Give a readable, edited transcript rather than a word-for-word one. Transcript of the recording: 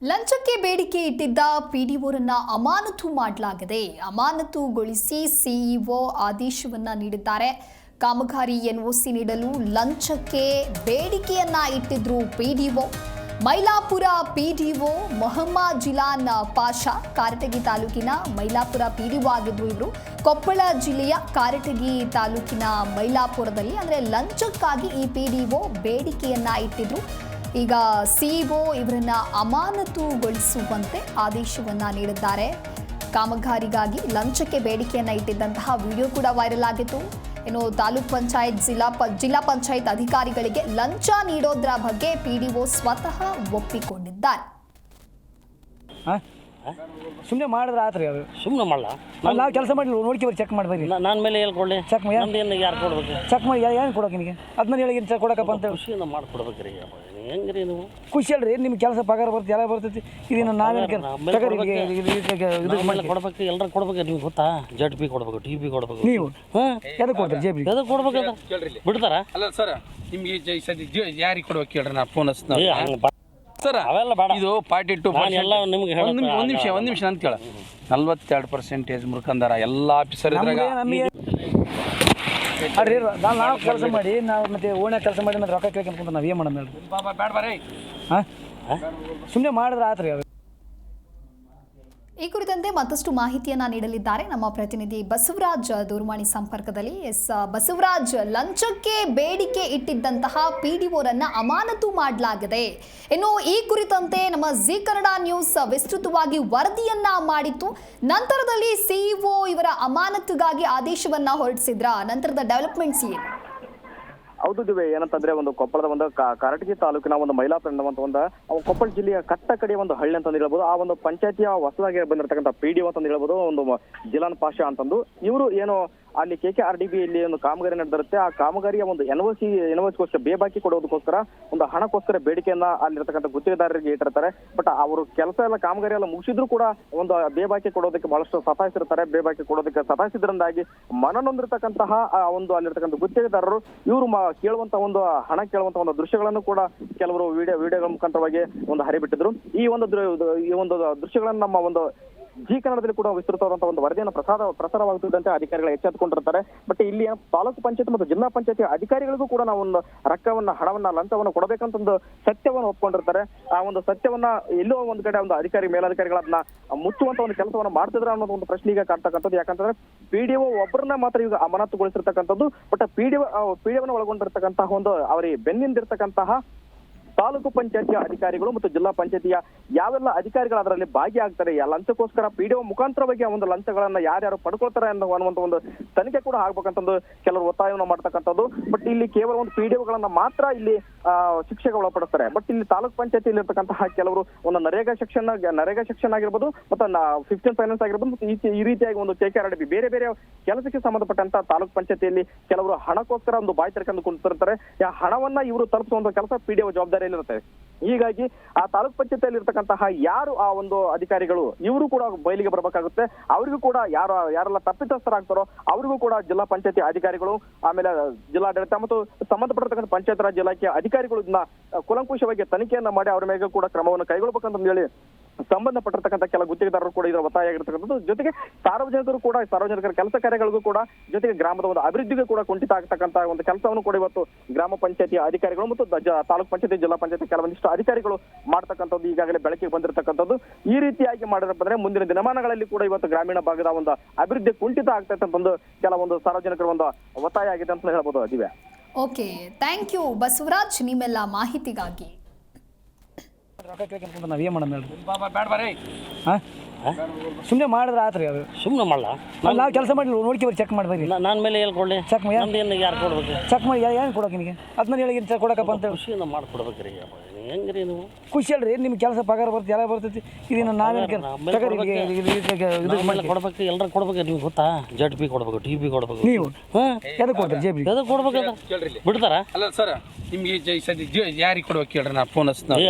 ಲಂಚಕ್ಕೆ ಬೇಡಿಕೆ ಇಟ್ಟಿದ್ದ ಪಿಡಿಒರನ್ನ ಅಮಾನತು ಮಾಡಲಾಗಿದೆ. ಅಮಾನತುಗೊಳಿಸಿ ಸಿಇಒ ಆದೇಶವನ್ನ ನೀಡಿದ್ದಾರೆ. ಕಾಮಗಾರಿ ಎನ್ಒಸಿ ನೀಡಲು ಲಂಚಕ್ಕೆ ಬೇಡಿಕೆಯನ್ನ ಇಟ್ಟಿದ್ರು ಪಿಡಿಒ. ಮೈಲಾಪುರ ಪಿಡಿಒ ಮೊಹಮ್ಮದ್ ಜಿಲಾನ್ ಪಾಷಾ ಕಾರಟಗಿ ತಾಲೂಕಿನ ಮೈಲಾಪುರ ಪಿಡಿಒ ಆಗಿದ್ರು ಇವರು. ಕೊಪ್ಪಳ ಜಿಲ್ಲೆಯ ಕಾರಟಗಿ ತಾಲೂಕಿನ ಮೈಲಾಪುರದಲ್ಲಿ ಅಂದರೆ ಲಂಚಕ್ಕಾಗಿ ಈ ಪಿಡಿಒ ಬೇಡಿಕೆಯನ್ನ ಇಟ್ಟಿದ್ರು. ಈಗ ಸಿಇಒ ಇವರನ್ನ ಅಮಾನತುಗೊಳಿಸುವಂತೆ ಆದೇಶವನ್ನ ನೀಡಿದ್ದಾರೆ. ಕಾಮಗಾರಿಗಾಗಿ ಲಂಚಕ್ಕೆ ಬೇಡಿಕೆಯನ್ನ ಇಟ್ಟಿದ್ದಂತಹ ವಿಡಿಯೋ ಕೂಡ ವೈರಲ್ ಆಗಿತ್ತು. ಇನ್ನು ತಾಲೂಕ್ ಪಂಚಾಯತ್ ಜಿಲ್ಲಾ ಪಂಚಾಯತ್ ಅಧಿಕಾರಿಗಳಿಗೆ ಲಂಚ ನೀಡೋದ್ರ ಬಗ್ಗೆ ಪಿಡಿಒ ಸ್ವತಃ ಒಪ್ಪಿಕೊಂಡಿದ್ದಾರೆ. ಸುಮ್ಮನೆ ಮಾಡಿದ್ರೆ ಆತ್ರಿ ಅದು ಸುಮ್ಮನೆ ಮಾಡಲ್ಲ. ನಾವು ಕೆಲಸ ಮಾಡಿ ನೋಡ್ಕಿ ಚೆಕ್ ಮಾಡ್ಬೇಕು. ನಾನು ಮೇಲೆ ಹೇಳ್ಕೊಳ್ಳಿ ಚೆಕ್ ಮಾಡಿ ಯಾರು ಕೊಡ್ಬೇಕು? ಚೆಕ್ ಮಾಡಿ ಏನು ಕೊಡೋಕೆ ನಿನಗೆ ಅದನ್ನ ಹೇಳಿ ಚೆಕ್ ಕೊಡಕಪ್ಪ ಅಂತ ಖುಷಿಯಿಂದ ಮಾಡಿಕೊಡ್ಬೇಕು ರೀ. ಹೆಂಗ್ರಿ ನೀವು ಖುಷಿ ಅಲ್ರಿ, ನಿಮ್ಗೆ ಕೆಲಸ ಪಗಾರ ಬರ್ತದೆ ಎಲ್ಲ ಬರ್ತೈತಿ. ಇದನ್ನು ನಾವೇನು ಕೊಡ್ಬೇಕು, ಎಲ್ಲರೂ ಕೊಡ್ಬೇಕು. ನಿಮ್ಗೆ ಗೊತ್ತಾ ZP ಕೊಡ್ಬೇಕು, TP ಕೊಡ್ಬೇಕು. ನೀವು ಎದಕ್ಕೆ ಕೊಡ್ತೀರಿ ಜೇಬಿ ಎದಕ್ಕೆ ಕೊಡ್ಬೇಕು? ಬಿಡ್ತಾರ ಅಲ್ಲ ಸರ್, ನಿಮ್ಗೆ ಸದ್ಯ ಯಾರಿಗೆ ಕೊಡ್ಬೇಕು ಹೇಳ್ರಿ? ನಾ ಫೋನ್ ಸರ್ ಅವೆಲ್ಲ ಬೇಡ. ಇದು 42% ಎಲ್ಲ ನಿಮ್ಗೆ ಒಂದು ನಿಮಿಷ ಅಂತ ಕೇಳ 42% ಮುರ್ಕಂದಾರ ಎಲ್ಲ ಆಫೀಸರ್ ಇದ್ರಾಗ. ಅಡ್ರಿ ನಾವು ಕೆಲಸ ಮಾಡಿ ನಾವು ಮತ್ತೆ ಓಣ್ಯಾಗ ಕೆಲಸ ಮಾಡಿ ಮತ್ತೆ ರೊಕ್ಕ ಕೇಳ್ಕೊಂತ ನಾವು ಏನು ಮಾಡೋಣ ಹೇಳ್ರಿ? ಬೇಡ ಬರ್ರಿ. ಸುಮ್ಮನೆ ಮಾಡಿದ್ರೆ ಆತ್ರಿ ಅದು. ಈ ಕುರಿತಂತೆ ಮತ್ತಷ್ಟು ಮಾಹಿತಿಯನ್ನ ನೀಡಲಿದ್ದಾರೆ ನಮ್ಮ ಪ್ರತಿನಿಧಿ ಬಸವರಾಜ್ ದೂರವಾಣಿ ಸಂಪರ್ಕದಲ್ಲಿ. ಬಸವರಾಜ್, ಲಂಚಕ್ಕೆ ಬೇಡಿಕೆ ಇಟ್ಟಿದ್ದಂತಹ ಪಿಡಿಒರನ್ನ ಅಮಾನತು ಮಾಡಲಾಗಿದೆ. ಇನ್ನು ಈ ಕುರಿತಂತೆ ನಮ್ಮ ಜಿ ಕನ್ನಡ ನ್ಯೂಸ್ ವಿಸ್ತೃತವಾಗಿ ವರದಿಯನ್ನ ಮಾಡಿತ್ತು. ನಂತರದಲ್ಲಿ ಸಿಇಒ ಇವರ ಅಮಾನತುಗಾಗಿ ಆದೇಶವನ್ನ ಹೊರಡಿಸಿದ್ರ ನಂತರದ ಡೆವಲಪ್ಮೆಂಟ್ಸ್ ಏನು? ಹೌದು ದಿವ್ಯ, ಏನಂತಂದ್ರೆ ಒಂದು ಕೊಪ್ಪಳದ ಒಂದು ಕಾರಟಗಿ ತಾಲೂಕಿನ ಒಂದು ಮೈಲಾಪುರ ಅನ್ನುವಂತ ಒಂದು ಕೊಪ್ಪಳ ಜಿಲ್ಲೆಯ ಕಟ್ಟ ಕಡೆಯ ಒಂದು ಹಳ್ಳಿ ಅಂತ ಹೇಳ್ಬೋದು. ಆ ಒಂದು ಪಂಚಾಯತಿಯ ಹೊಸದಾಗಿ ಬಂದಿರತಕ್ಕಂಥ ಪಿಡಿಒ ಅಂತ ಹೇಳ್ಬೋದು, ಒಂದು ಜಿಲಾನ್ ಪಾಷಾ ಅಂತಂದು ಇವರು ಏನು ಅಲ್ಲಿ KKRDB ಇಲ್ಲಿ ಒಂದು ಕಾಮಗಾರಿ ನಡೆದಿರುತ್ತೆ. ಆ ಕಾಮಗಾರಿಯ ಒಂದು ಎನ್ಒಸಿಗೋಸ್ಕರ ಬೇಬಾಕಿ ಕೊಡೋದಕ್ಕೋಸ್ಕರ ಒಂದು ಹಣಕ್ಕೋಸ್ಕರ ಬೇಡಿಕೆಯನ್ನ ಅಲ್ಲಿರ್ತಕ್ಕಂಥ ಗುತ್ತಿಗೆದಾರರಿಗೆ ಇಟ್ಟಿರ್ತಾರೆ. ಬಟ್ ಅವರು ಕೆಲಸ ಎಲ್ಲ ಕಾಮಗಾರಿ ಎಲ್ಲ ಮುಗಿಸಿದ್ರು ಕೂಡ ಒಂದು ಬೇಬಾಕಿ ಕೊಡೋದಕ್ಕೆ ಬಹಳಷ್ಟು ಸತಾಯಿಸಿರ್ತಾರೆ. ಬೇಬಾಕಿ ಕೊಡೋದಕ್ಕೆ ಸತಾಯಿಸಿದ್ರಿಂದಾಗಿ ಮನನೊಂದಿರ್ತಕ್ಕಂತಹ ಒಂದು ಅಲ್ಲಿರ್ತಕ್ಕಂಥ ಗುತ್ತಿಗೆದಾರರು ಇವರು ಕೇಳುವಂತ ಒಂದು ಹಣ ಕೇಳುವಂತ ಒಂದು ದೃಶ್ಯಗಳನ್ನು ಕೂಡ ಕೆಲವರು ವಿಡಿಯೋಗಳ ಮುಖಾಂತರವಾಗಿ ಒಂದು ಹರಿಬಿಟ್ಟಿದ್ರು. ಈ ಒಂದು ದೃಶ್ಯಗಳನ್ನು ನಮ್ಮ ಒಂದು ಜಿ ಕನ್ನಡದಲ್ಲಿ ಕೂಡ ವಿಸ್ತೃತವಾದಂತಹ ಒಂದು ವರದಿಯನ್ನು ಪ್ರಸಾರವಾಗುತ್ತಿದ್ದಂತೆ ಅಧಿಕಾರಿಗಳು ಎಚ್ಚೆತ್ತುಕೊಂಡಿರ್ತಾರೆ. ಬಟ್ ಇಲ್ಲಿ ತಾಲೂಕು ಪಂಚಾಯತ್ ಮತ್ತು ಜಿಲ್ಲಾ ಪಂಚಾಯತಿ ಅಧಿಕಾರಿಗಳಿಗೂ ಕೂಡ ನಾವು ಒಂದು ಹಣವನ್ನ ಲಂಚವನ್ನು ಕೊಡಬೇಕಂತ ಒಂದು ಸತ್ಯವನ್ನು ಒಪ್ಕೊಂಡಿರ್ತಾರೆ. ಆ ಒಂದು ಸತ್ಯವನ್ನ ಎಲ್ಲೋ ಒಂದು ಕಡೆ ಒಂದು ಮೇಲಧಿಕಾರಿಗಳನ್ನ ಮುಚ್ಚುವಂತ ಒಂದು ಕೆಲಸವನ್ನ ಮಾಡ್ತಿದ್ರ ಅನ್ನೋದು ಒಂದು ಪ್ರಶ್ನೆ ಈಗ ಕಾಡ್ತಕ್ಕಂಥದ್ದು. ಯಾಕಂತಂದ್ರೆ ಪಿಡಿಒ ಒಬ್ಬರನ್ನ ಮಾತ್ರ ಈಗ ಅಮಾನತುಗೊಳಿಸಿರ್ತಕ್ಕಂಥದ್ದು. ಬಟ್ ಪಿಡಿಒನ ಒಳಗೊಂಡಿರ್ತಕ್ಕಂತಹ ಒಂದು ಅವರಿಗೆ ಬೆನ್ನಿಂದಿರ್ತಕ್ಕಂತಹ ತಾಲೂಕು ಪಂಚಾಯತಿಯ ಅಧಿಕಾರಿಗಳು ಮತ್ತು ಜಿಲ್ಲಾ ಪಂಚಾಯತಿಯ ಯಾವೆಲ್ಲ ಅಧಿಕಾರಿಗಳು ಅದರಲ್ಲಿ ಭಾಗಿಯಾಗ್ತಾರೆ, ಲಂಚಕ್ಕೋಸ್ಕರ ಪಿಡಿಒ ಮುಖಾಂತರವಾಗಿ ಆ ಒಂದು ಲಂಚಗಳನ್ನ ಯಾರ್ಯಾರು ಪಡ್ಕೊಳ್ತಾರೆ ಅನ್ನುವಂತ ಒಂದು ತನಿಖೆ ಕೂಡ ಆಗ್ಬೇಕಂತಂದು ಕೆಲವರು ಒತ್ತಾಯವನ್ನು ಮಾಡ್ತಕ್ಕಂಥದ್ದು. ಬಟ್ ಇಲ್ಲಿ ಕೇವಲ ಒಂದು ಪಿಡಿಒಗಳನ್ನ ಮಾತ್ರ ಇಲ್ಲಿ ಶಿಕ್ಷೆಗೆ ಒಳಪಡಿಸ್ತಾರೆ. ಬಟ್ ಇಲ್ಲಿ ತಾಲೂಕು ಪಂಚಾಯತಿಯಲ್ಲಿ ಇರ್ತಕ್ಕಂತಹ ಕೆಲವರು ಒಂದು ನರೇಗಾ ಸೆಕ್ಷನ್ ಆಗಿರ್ಬೋದು ಮತ್ತು 15 ಫೈನಾನ್ಸ್ ಆಗಿರ್ಬೋದು ಮತ್ತು ಈ ರೀತಿಯಾಗಿ ಒಂದು KKRDB ಬೇರೆ ಬೇರೆ ಕೆಲಸಕ್ಕೆ ಸಂಬಂಧಪಟ್ಟಂತ ತಾಲೂಕು ಪಂಚಾಯತಿಯಲ್ಲಿ ಕೆಲವರು ಹಣಕ್ಕೋಸ್ಕರ ಒಂದು ಬಾಯಿ ತೆರೆಕೊಂಡು ಕುಂತಿರ್ತಾರೆ. ಆ ಹಣವನ್ನ ಇವರು ತಲುಪಿಸುವಂತ ಕೆಲಸ ಪಿಡಿಒ ಜವಾಬ್ದಾರಿ ಇರುತ್ತೆ. ಹೀಗಾಗಿ ಆ ತಾಲೂಕ್ ಪಂಚಾಯತಿಯಲ್ಲಿ ಇರ್ತಕ್ಕಂತಹ ಯಾರು ಆ ಒಂದು ಅಧಿಕಾರಿಗಳು ಇವರು ಕೂಡ ಬಯಲಿಗೆ ಬರಬೇಕಾಗುತ್ತೆ. ಅವರಿಗೂ ಕೂಡ ಯಾರೆಲ್ಲ ತಪ್ಪಿತಸ್ಥರಾಗ್ತಾರೋ ಅವರಿಗೂ ಕೂಡ ಜಿಲ್ಲಾ ಪಂಚಾಯತಿ ಅಧಿಕಾರಿಗಳು, ಆಮೇಲೆ ಜಿಲ್ಲಾಡಳಿತ ಮತ್ತು ಸಂಬಂಧಪಟ್ಟಿರ್ತಕ್ಕಂಥ ಪಂಚಾಯತ್ ರಾಜ್ ಇಲಾಖೆಯ ಅಧಿಕಾರಿಗಳು ಇದನ್ನ ಕೂಲಂಕುಷವಾಗಿ ತನಿಖೆಯನ್ನ ಮಾಡಿ ಅವರ ಮೇಲೆ ಕೂಡ ಕ್ರಮವನ್ನು ಕೈಗೊಳ್ಳಬೇಕಂತ ಹೇಳಿ ಸಂಬಂಧಪಟ್ಟಿರ್ತಕ್ಕಂಥ ಕೆಲ ಗುತ್ತಿಗೆದಾರರು ಕೂಡ ಇದರ ಒತ್ತಾಯ ಆಗಿರ್ತಕ್ಕಂಥದ್ದು. ಜೊತೆಗೆ ಸಾರ್ವಜನಿಕರ ಕೆಲಸ ಕಾರ್ಯಗಳಿಗೂ ಕೂಡ, ಜೊತೆಗೆ ಗ್ರಾಮದ ಒಂದು ಅಭಿವೃದ್ಧಿಗೂ ಕೂಡ ಕುಂಠಿತ ಆಗ್ತಕ್ಕಂಥ ಒಂದು ಕೆಲಸವನ್ನು ಕೂಡ ಇವತ್ತು ಗ್ರಾಮ ಪಂಚಾಯತಿ ಅಧಿಕಾರಿಗಳು ಮತ್ತು ತಾಲೂಕ್ ಪಂಚಾಯತಿ ಜಿಲ್ಲಾ ಪಂಚಾಯತಿ ಕೆಲವೊಂದಿಷ್ಟು ಅಧಿಕಾರಿಗಳು ಮಾಡ್ತಕ್ಕಂಥದ್ದು ಈಗಾಗಲೇ ಬೆಳಕಿಗೆ ಬಂದಿರತಕ್ಕಂಥದ್ದು. ಈ ರೀತಿಯಾಗಿ ಮಾಡಿರಪ್ಪ ಅಂದ್ರೆ ಮುಂದಿನ ದಿನಮಾನಗಳಲ್ಲಿ ಕೂಡ ಇವತ್ತು ಗ್ರಾಮೀಣ ಭಾಗದ ಒಂದು ಅಭಿವೃದ್ಧಿ ಕುಂಠಿತ ಆಗ್ತಕ್ಕಂಥ ಒಂದು ಕೆಲವೊಂದು ಸಾರ್ವಜನಿಕರ ಒಂದು ಒತ್ತಾಯ ಆಗಿದೆ ಅಂತ ಹೇಳ್ಬೋದು. Divya, okay, thank you Basavaraj ನಿಮ್ಮೆಲ್ಲ ಮಾಹಿತಿಗಾಗಿ. ರೊಕ್ಕ ಕೇಳ್ಕೊಂತ ನಾವು ಏನು ಮಾಡೋಣ ಹೇಳ್ರಿ? ಬೇಡ ಬರ್ರಿ. ಸುಮ್ಮನೆ ಮಾಡಿದ್ರೆ ಆತ್ರಿ ಅದು. ಸುಮ್ಮನೆ ಮಾಡಲ್ಲ. ನಾವು ಕೆಲಸ ಮಾಡಿ ನೋಡ್ಕಿ ಚೆಕ್ ಮಾಡ್ಬೇಕು. ನಾನು ಮೇಲೆ ಹೇಳ್ಕೊಳ್ಳಿ ಚೆಕ್ ಮಾಡಿ ಯಾರು ಕೊಡ್ಬೇಕು? ಚೆಕ್ ಮಾಡಿ ಏನು ಕೊಡೋಕೆ ನಿನಗೆ ಅದನ್ನ ಹೇಳಿ ಚೆಕ್ ಕೊಡಕಪ್ಪ ಅಂತ ಹೇಳಿ. ಖುಷಿಯಿಂದ ಮಾಡಿಕೊಡ್ಬೇಕು ರೀ. ಹೆಂಗ್ರಿ ನೀವು? ಖುಷಿ ಅಲ್ರಿ, ನಿಮ್ಗೆ ಕೆಲಸ ಪಗಾರ ಬರ್ತದೆ ಎಲ್ಲ ಬರ್ತೈತಿ. ಇದನ್ನು ನಾವೇನು ಕೊಡ್ಬೇಕು, ಎಲ್ಲರೂ ಕೊಡ್ಬೇಕು. ನಿಮ್ಗೆ ಗೊತ್ತಾ ZP ಕೊಡ್ಬೇಕು, TP ಕೊಡ್ಬೇಕು. ನೀವು ಎದಕ್ಕೆ ಕೊಡ್ತೀರಿ ಜೇಬಿ? ಎದಕ್ಕೆ ಕೊಡ್ಬೇಕು? ಬಿಡ್ತಾರ? ಅಲ್ಲ ಸರ್, ನಿಮ್ಗೆ ಸದ್ಯ ಯಾರಿಗೆ ಕೊಡ್ಬೇಕು ಹೇಳ್ರಿ? ನಾ ಫೋನ್